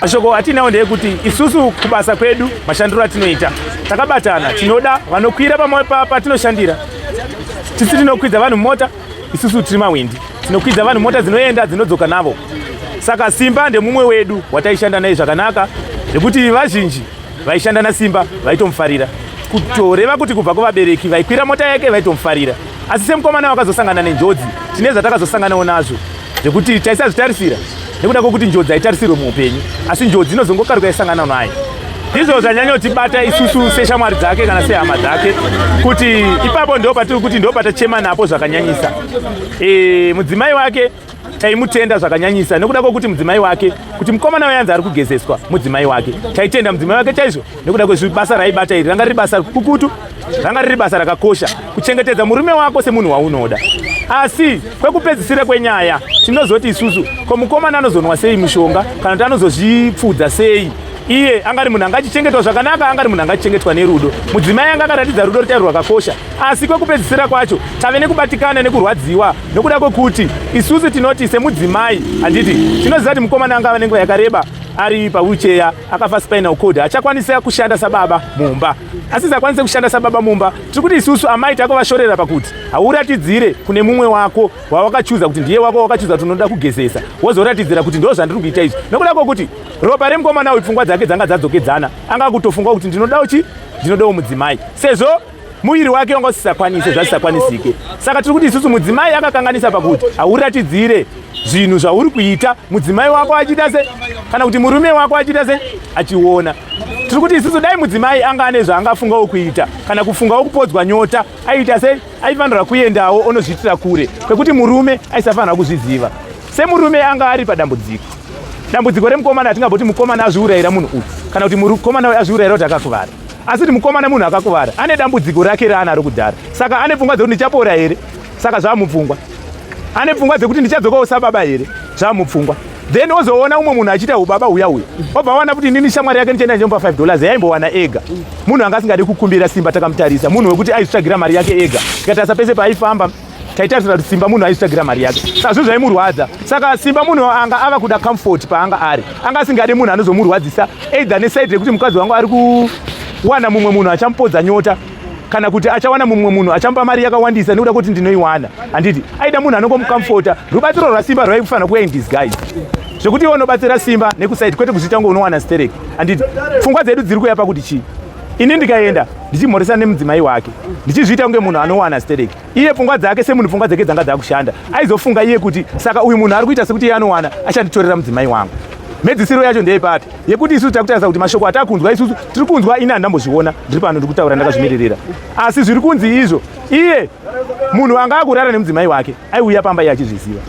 Mashoko atinawo ndeyekuti isusu kubasa kwedu mashandiro atinoita takabatana, tinoda vanokwira patinoshandira. Tisi tinokwidza vanhu mota, isusu tiri mawindi tinokwidza vanhu mota dzinoenda dzinodzoka navo. Saka Simba ndemumwe wedu wataishanda naye zvakanaka zvekuti vazhinji vaishanda naSimba vaitomufarira, kutoreva kuti kubva kuvabereki vaikwira mota yake vaitomufarira. Asi semukomana wakazosangana nenjodzi tine zvatakazosanganawo nazvo zvekuti taisazvitarisira nekuda kwokuti njodzi haitarisirwe muupenyu, asi njodzi inozongokaruka isangana naye. Ndizvo zvanyanyotibata isusu seshamwari dzake kana sehama dzake, kuti ipapo ndo patiri kuti ndo patachema napo zvakanyanyisa. Mudzimai wake taimutenda zvakanyanyisa nekuda kwokuti mudzimai wake kuti mukomana weyanzi ari kugezeswa mudzimai wake taitenda mudzimai wake chaizvo nekuda kwezvibasa raibata iri ranga riri basa kukutu, ranga riri basa rakakosha kuchengetedza murume wako semunhu waunoda. Asi kwekupedzisira kwenyaya tinozoti isusu ko mukomana anozonwa sei mushonga kana kuti anozozvipfudza sei? Iye angari munhu angachichengetwa zvakanaka, angari munhu angachichengetwa nerudo. Mudzimai anga akaratidza rudo rutari rwakakosha, asi kwekupedzisira kwacho tave nekubatikana nekurwadziwa nekuda kwokuti isusu tinoti semudzimai handiti tinoziva kuti mukomana anga ava nenguva yakareba ari pawheelchair akafa spinal cord achakwanisa kushanda sababa mumba. Asi sakwanisa kushanda sababa mumba tiri kuti isusu amai takovashorera pakuti hauratidzire kune mumwe wako wawakachuza kuti ndiye wako wakachuza kuti unoda kugezesa wozoratidzira kuti ndo zvandiri kuita izvi nekuda kwokuti ropa remukomana uyu pfungwa dzake dzanga dzadzokedzana anga kutofunga kuti ndinodawo mudzimai sezvo muviri wake wanga usisakwanise zvazvisakwanisike. Saka tiri kuti isusu mudzimai akakanganisa pakuti hauratidzire zvinhu zvauri kuita mudzimai wako achiita se kana kuti murume wako achiita se achiona. Tiri kuti isusu dai mudzimai anga ane zvaangafungawo kuita kana kufungawo kupodzwa nyota aita se aifanirwa kuendawo onozviitira kure kwekuti murume aisafanirwa kuzviziva. Semurume anga ari padambudziko remukomana atingaboti mukomana azviurayira munhu uyu kana kuti mukomana azviurayira kuti akakuvara. Asi kuti mukomana munhu akakuvara ane dambudziko rake raanaro kudhara, saka ane pfungwa dzekuti ndichapora here, saka zvamupfungwa. Ane pfungwa dzekuti ndichadzokawo sababa here, zvamupfungwa. Then ozoona umwe munhu achiita ubaba uya obva wana kuti nini shamwari yake ndichenda ndichimupa $5 yaimbowana ega. Munhu anga asingadi kukumbira Simba takamutarisa, munhu wekuti aizvitsvagira mari yake ega, ikatarisa pese paaifamba taitarisira kuti simba munhu aizvitsvagira mari yake saka zvinhu zvaimurwadza. Saka simba munhu anga ava kuda comfort paanga ari, anga asingade munhu anozomurwadzisa either nesaidi rekuti mukadzi wangu ari kuwana mumwe munhu achamupodza nyota kana kuti achawana mumwe munhu achamupa mari yakawandisa nekuda kuti ndinoiwana. Handiti aida munhu anongomukamfota. Rubatsiro rwasimba rwaifanira kuva in disguise zvekuti iwe unobatsira simba nekusaidi kwete kuzvita ngo unowana stereki. Handiti pfungwa dzedu dziri kuya pakuti chii, ini ndikaenda ndichimhoresana nemudzimai wake ndichizviita kunge munhu anowana stereki, iye pfungwa dzake semunhu pfungwa dzake dzanga dzakushanda aizofunga iye kuti saka uyu munhu ari kuita sekuti iye anowana achanditorera mudzimai wangu. Medzisiro yacho ndeyepati yekuti isusu takutarisa kuti mashoko atakunzwa isusu tiri kunzwa, ini handambozviona, ndiri pano ndiri kutaura ndakazvimirira, asi zviri kunzi izvo iye munhu anga akurara nemudzimai wake aiuya pamba iye achizviziva.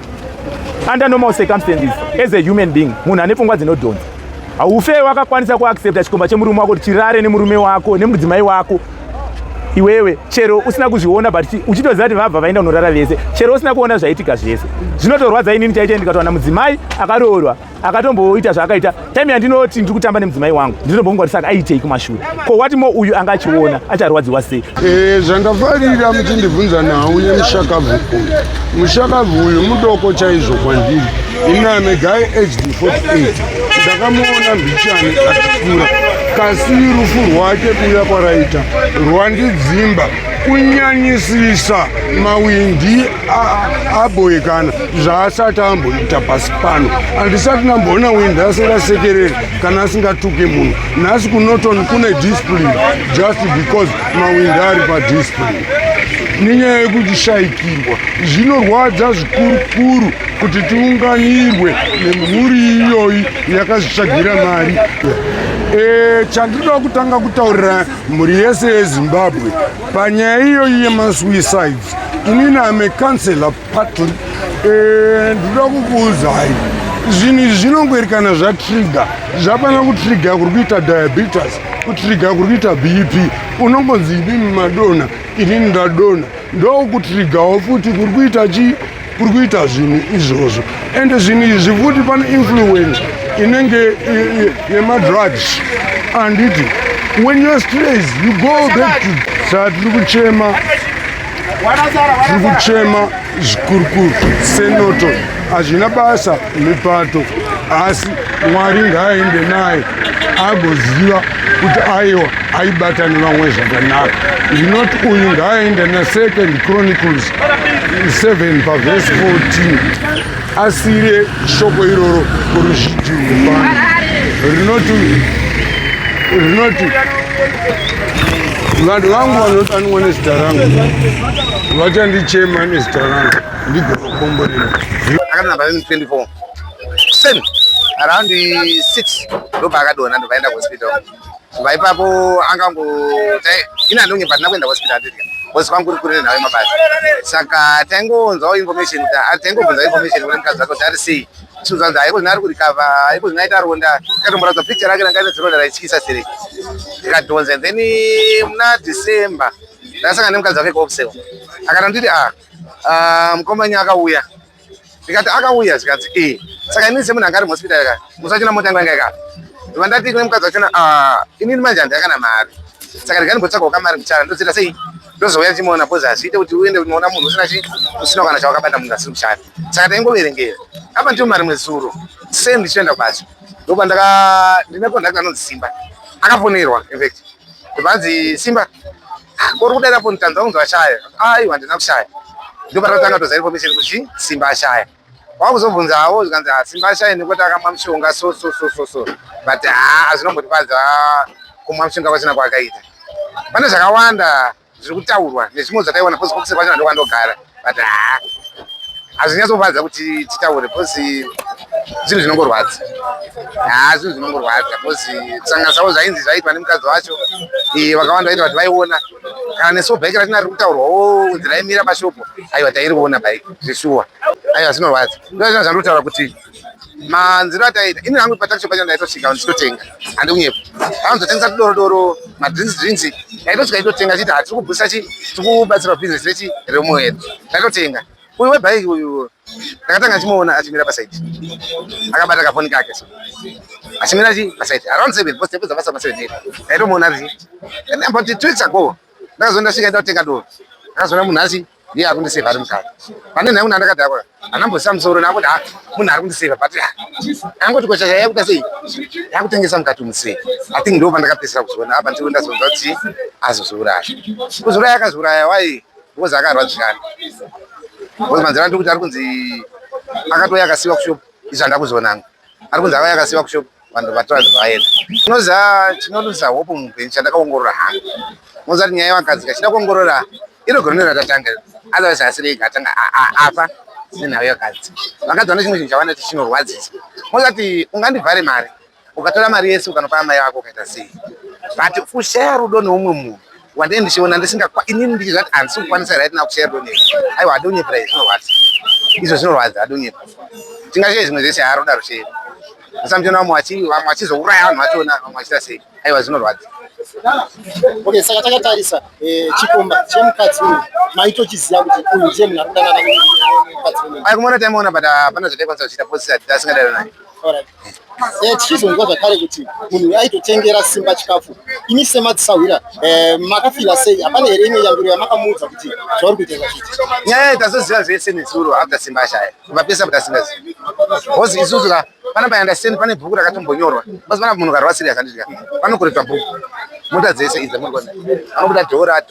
Under normal circumstances as a human being munhu ane pfungwa dzinodhonza haufe wakakwanisa kuaccepta chikomba chemurume wako kuti chirare nemurume wako nemudzimai wako iwewe chero usina kuzviona but uchitoziva kuti vabva vaenda kunorara vese chero usina kuona zvaitika zvese. Zvinotorwadza inini chaicho ndikatowana mudzimai akaroorwa akatomboita zvaakaita time yandinoti ndiri kutamba nemudzimai wangu ndinombonga kuti saka aitei kumashure ko watimo uyu anga achiona acharwadziwa sei. Zvandafarira muchindibvunza nawo nemushakabvu uyu. Mushakabvu uyu mudoko chaizvo kwandiri. Iname guy aged 48 ndakamuona mbichani achikura kasi rufu rwake kuya kwaraita rwandidzimba kunyanyisisa mawindi aboyekana zvaasati amboita pasi pano. Handisati namboona windi asingasekereri kana asingatuke munhu. Nhasi kuNorton kune discipline just because mawindi ari padiscipline. Nenyaya yekuti shaikirwa zvinorwadza zvikurukuru kuti tiunganirwe nemhuri iyoyi yakazvitsvagira mari. Chandinoda kutanga kutaurira mhuri yese yeZimbabwe panyaya iyoyi yemasuicides. Inini ame councillor partly. Ndinoda kukuudzai zvinhu izvi zvinongoerekana zvatrigger zvapana kutrigger kuri kuita diabetes, kutrigger kuri kuita BP. Unongonzi inini madona inini ndadona ndokutriggerwo futi kuri kuita chii, kuri kuita zvinhu izvozvo. Ende zvinhu izvi futi pane influence inenge yemadrugs. Handiti when you're stressed you go back to saka tiri kuchema zvikurukuru seNorton hazvina basa nepato, asi Mwari ngaaende naye agoziva kuti aiwa aibata nevamwe zvakanaka. Ndinoti uyu ngaaende naSecond Chronicles 7 pavhesi 14 asire shoko iroro kuruzhidhuru pano rinoti vanhu vangu vanotaniwa nezita rangu vachandichema nezita rangu ndigorokomborera. Akanamba 24 7 around 6 ndobva akadona ndobvaenda kuhospital. Kubva ipapo angangoti ina ndonge patina kuenda kuhospital ndidya bosi kwangu kuri kure nawe mabasa. Saka taingonzwawo information kuti taingobvunza information kune mukadzi wake kuti ari sei chizvanzi haiko zvinari kurikava haiko zvinaita ronda. Akatomboratidza picture rake ranga ine ronda raityisa sereki tikadhonza. And then muna December ndakasangana nemukadzi wake kuopseo akatanditi mukombanyi akauya. Ndikati akauya zvikanzi saka inini semunhu anga ari muhospital ka musachina mota yangu yanga ikapa ndibva ndati kune mukadzi wachona inini manje handakana mari saka ndikanimbotsaga kamari muchara ndodzita sei ndozouya ndichimuona pozi hazviite kuti uende unoona munhu usina kana chawakabata munhu asiri mushanda. Saka taingoverengera apa ndiro mari mwezuro same ndichienda kubasa ndopa ndine contact anonzi Simba akafonerwa infact ndibvanzi Simba kuri kudaira foni tanza unzi washaya aiwa handina kushaya. Ndopa tatanga toza information kuti Simba ashaya. Wakuzobvunzawo zvikanzi Simba ashaya nekuti akamwa mushonga so but hazvinombotibadza kumwa mushonga kwasina kwakaita. Pane zvakawanda zviri kutaurwa nezvimwe zvataiona posi kokuse kwachona ndokwandogara but hazvinyatsopadza kuti titaure posi zvinhu zvinongorwadza. Zvinhu zvinongorwadza posi kusanganisawo zvainzi zvaitwa nemukadzi wacho vakawanda vaita kuti vaiona kana nesuwo bhaiki ratina riri kutaurwawo nzira yaimira mashopo aiwa tairiona bhaiki zvishuwa aiwa zvinorwadza. Ndozvina zvandotaura kuti manziro ataita ini hangu patakishopa chano ndaitosvika ndichitotenga handi kunyepa anozotengesa tudorodoro madrinzi yaitosvika itotenga chiti hatiri kubhusa tiri kubatsira bhizinesi rechi remoyo yedu ndaitotenga. Uyu webhaiki uyu ndakatanga ndichimuona achimira pasaiti akabata kafoni kake achimira chi pasaiti around 7 post yapedza basa pa7 ndaitomuona ri and about 2 weeks ago ndakazonda svika ndaitenga doro ndakazoona munhu asi ndiye akundiseva ari mukadzi. Pane nhai ndakadhakwa anambosisa musoro nakuti munhu ari kundiseva but angoti koshasha yakuita sei yakutengesa mukati musei. I think ndo pandakapedzisira kuzviona apa ndiro ndazonzwa kuti azozviuraya. Kuzviuraya akazviuraya wai because akarwadzirana. Because manzira ndikuti ari kunzi akatouya akasiyiwa kushopu izvi handakuzonanga. Ari kunzi akauya akasiyiwa kushopu vanhu vatora vaenda. Chinodusisa hope muupenyu chandakaongorora hangu. Mozati nyaya yevakadzi kachida kuongorora inogona ratatanga otherwise asiri ega atanga afa nenhau yevakadzi. Vakadzi vane chimwe chinhu chavanoti chinorwadzisa. Mozati ungandivhare mari ukatora mari yese ukanopa mai vako ukaita sei. But kushaya rudo neumwe munhu wandee ndichiona inini ndichizvati handisi kukwanisa right now kushaya rudo newe. Aiwa adonyepera zvinorwadza. Izvo zvinorwadza adonyepa. Tingashaya zvimwe zvese haroda rushero. Musamutiona vamwe vachizouraya vanhu vachona vamwe vachita sei. Aiwa zvinorwadza. Okay, saka takatarisa chikomba chemukadzi uyu maitochiziva kuti uyu ndiye munhu ari kudanana nemukadzi uyu. Aikumona taimuona but hapana zvataikwanisa kuchita posisa tasingadaro naye. Tichizonzwa zvakare kuti munhu aitotengera Simba chikafu. Ini semadzisawira makafira sei? Hapana here imwe yambiro yamakamuudza kuti zvauri kuita zvachiti? Nyaya tazoziva zvese nezuro after Simba ashaya. Mapesa kuti asingazivi. Hozi isusu pana paunderstand pane bhuku rakatombonyorwa. Basi pana munhu karwa serious handiti. Panokuretwa bhuku. Mota dzese idza muri kuona. Anobuda dhora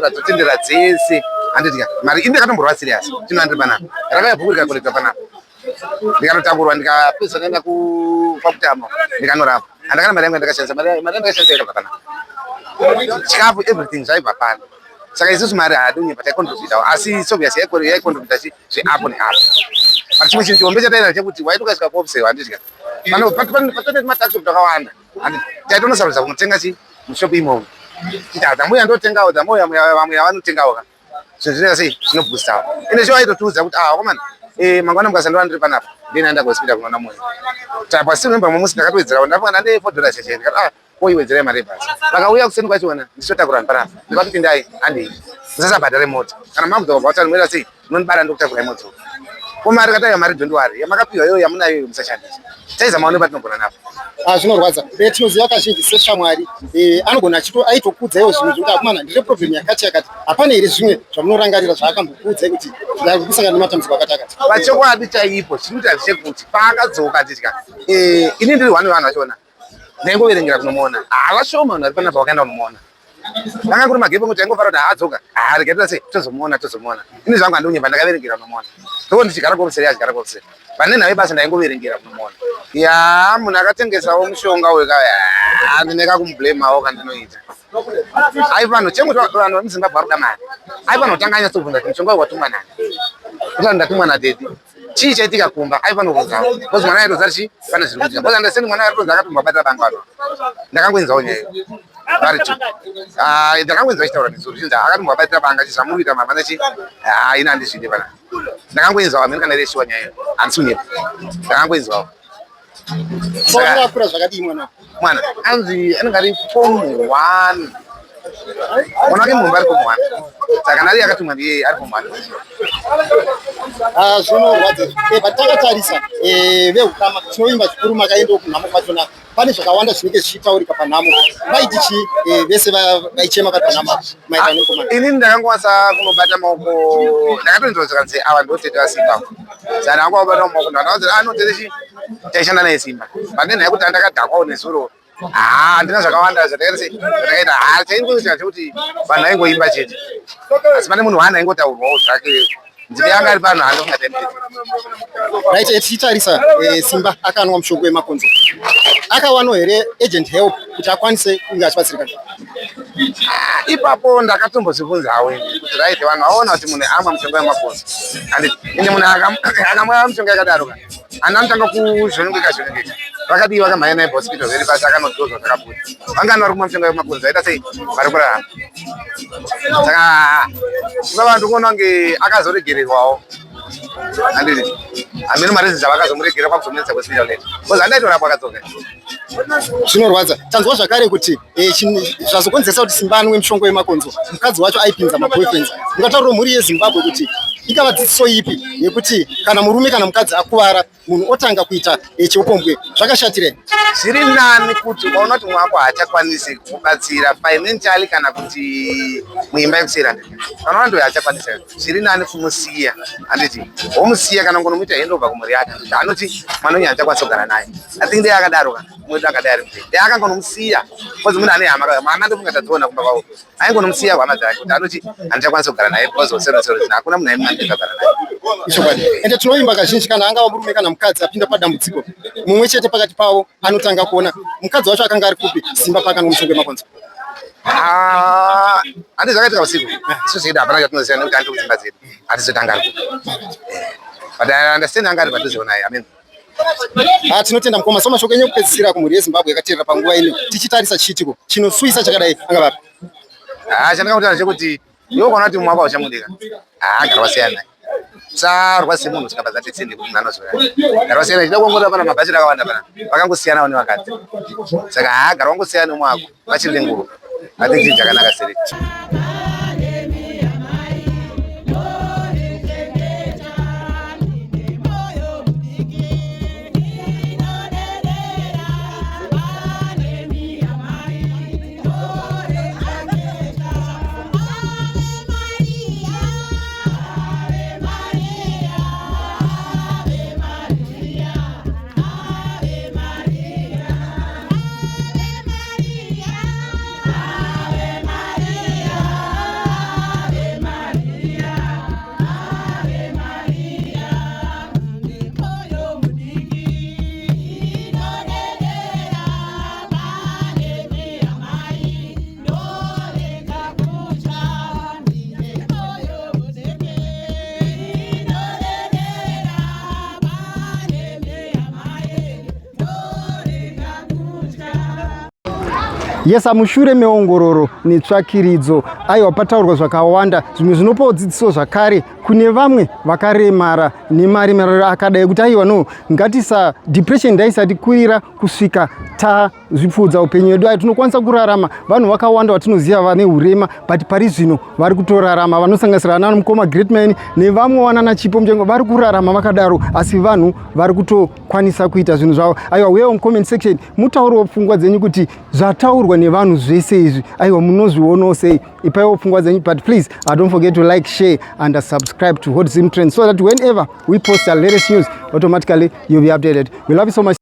totendera dzese. Handiti mari inde katomborwa serious. Tino handiri panapa. Rakauya bhuku rikakuretwa panapa. Ndikanotamburwa ndikapedza naenda pakutama ndikanorapa. Handakana mari yangu ndakashandisa mari ndakashandisa yakabva panapa. Chikafu everything zvaibva pana. Saka isusu mari haadonyepa taikontributawo asi Soviet yaikontributa zveapo neapo. But chimwe chinhu chihombe chataenda chekuti waitokasvika kuofisei handiti patone mataxi akawanda. Taitonosarudza kunotenga mushopu imomo. Dzamouya ndotengawo vamwe yavanotengawo. Zvinhu zvinoita sei zvinobhustawo. Ende sho aitotiudza kuti wakomana mangwana mukasandova ndiri panapa ndinoenda kuhospita kunoona munhu. Pasiri memba momusi ndakatowedzerawo ndapanga ndee $4 chete ndikati koiwedzerai mari basi. Vakauya kuseni kwachiona ndichotakura panapa ndikatopindai handei musasabhadhare mota kana makudzoka kwautano moita sei munondibara ndokutakurai mota. Ko mari kataiwa mari dhondwari yamakapiwa iyoyo yamunayo musashandisa. Taizama one patinogona napo. Zvinorwadza. Tinoziva kazhinji seshamwari anogona aitokudzaiwo zvinhu zvekuti akomana ndine problem yakati hapana here zvimwe zvamunorangarira zvaakambokuudzai kuti ndari kusangana nematambudziko akati akati. Pachokwadi chaipo chinoita zvechekuti paakadzoka titika ini ndiri one wevanhu vachona ndaingoverengera kunomuona havashoma vanhu vari panapa vakaenda kunomuona. Ndanga kuri magepo kuti aingofara kuti haadzoka rekaita sei tozomuona. Ini zvangu handonyemba ndakaverengera kunomuona. Ndoko ndichigara kumuseri achigara kumuseri. Pane nhave basa ndaingoverengera kunomuona. Ya munhu akatengesawo mushonga wekaya handineka kumubhlemawo kandinoita. Aipano chengoti vanhu vemuZimbabwe varuda mari. Aipano kutanga anyatsobvunza kuti mushonga watumwa nani. Kuti ndatumwa nadedi. Chii chaitika kumba aipano kunzawo. Kozi mwana aitoziva kuti pane zviri kuitika. Kozi andaseni mwana aritonzi akatumwa batira banga vano. Ndakangoenzawo nyaya iyo. Vari tu. Ndakangoenzawo chitaura nezuro chinzi akatumwa batira banga chizvamuruita mabanda chi. Ina handizvide pana. Ndakangoenzawo amene kana reshiwa nyaya iyo. Handisi kunyepa. Ndakangoenzawo. Akakura zvakadii mwana anzi anenge ari form 1 mwana wake mumba ari form 1 saka nari akatumwa ndiye ari form 1. Zvinorwadza. Patakatarisa vehukama tinoimba zvikuru makaendawo kunhamo kwachona pane zvakawanda zvinenge zvichitaurika panhamo vaiti chi vese vaichema vari panhamo maererano nekomana. Inini ndakangowanza kunobata maoko ndakatonzwa kunzi ava ndotete vasimba saka ndakangobata maoko ndakawanzi anotete chi taishanda naye Simba. Pane nhaya kuti andakadhakwawo nezuro handina zvakawanda zvatakaita chaingoita chekuti vanhu vaingoimba chete asi pane munhu wani aingotaurwawo zvake nzira yanga ari panhu handongataimete. Right, tichitarisa Simba akanwa mushonga wemakonzo akawanawo here agent help kuti akwanise kunge achibatsirikana. Ipapo ndakatombozvibvunzawo kuti right vanhu vaona kuti munhu amwa mushonga wemakonzo ende munhu akamwa mushonga yakadaro anotanga kuzvonongeka vakadii vakamhanya naye hospital veri pasi akanodhozwa zvakabuda vangani vari kumwa mushonga wemakonzo aita sei vari kurarama. Saka ivava ndikuona kunge akazoregererwawo handiti hamene mari dzavakazomuregera kwakuzomuendesa kuhospital leti bcause handaitorapwa akadzoka. Zvinorwadza. Tanzwa zvakare kuti zvazokonzeresa kuti Simba anwe mushonga wemakonzo mukadzi wacho aipinza maboyfriends. Ndikataura mhuri yeZimbabwe kuti ikava dzidziso ipi yekuti kana murume kana mukadzi akuvara munhu otanga kuita cheupombwe zvakashatire zviri nani kuti ukaona kuti mwako haachakwanisi kubatsira financially kana kuti muimba yekusera ukaona ndo haachakwanisa zviri nani kumusiya anditi womusiya kana ngonomuita handover kumhuri yake anoti mwanonyi haachakwanisa kugara naye I think ndeye akadaro kana mwedu akadai ari ndeye akangonomusiya because munhu ane hama mwana ndomungatadzoona kumba kwavo aingonomusiya hama dzake kuti anoti handachakwanisa kugara naye because osero hakuna munhu aimwe andikagara naye ende tinoimba kazhinji kana angava murume kana mukadzi apinda padambudziko mumwe chete pakati pavo anotanga kuona mukadzi wacho akanga ari kupi simba pakanga mushonga wemakonzo handi zvakaitika usiku isu zvedu hapana chatinoziyana nekuti handi kudzimba dzedu hatizotanga ari kupi but I understand anga ari padhuze naye amen tinotenda mukoma somashoko enyu kupedzisira kumhuri yezimbabwe yakateerera panguva ino tichitarisa chiitiko chinoswisa chakadai anga vapi chandingautaura chekuti iwo kaona kuti mwako hauchamudika gara wasiyana naye sarwa semunhu zvikabva zvatitsindi kuti munhu anozoya gara wasiyana chida kuongorora pana mabhachira akawanda pana vakangosiyanawo nevakadzi saka gara wangosiyana nemwako vachiri nenguru ati chii chakanaka seri Yes, mushure meongororo netsvakiridzo aiwa pataurwa zvakawanda zvimwe zvinopawo dzidziso zvakare kune vamwe vakaremara nemaremerero akadai kuti aiwa no ngatisa depression ndaisati kurira kusvika tazvipfudza upenyu hwedu ai tinokwanisa kurarama vanhu vakawanda vatinoziva vane urema but pari zvino vari kutorarama vanosanganisira ana mukoma greatman nevamwe wanana chipo mujengo vari kurarama vakadaro asi vanhu vari kutokwanisa kuita zvinhu zvavo aiwa wewo mucomment section mutauriwo pfungwa dzenyu kuti zvataurwa nevanhu zvese izvi aiwa munozvionawo sei ipaiwo pfungwa dzenyu but please don't forget to like share and subscribe to Hot Zim Trends so that whenever we post our latest news automatically you'll be updated. We love you so much.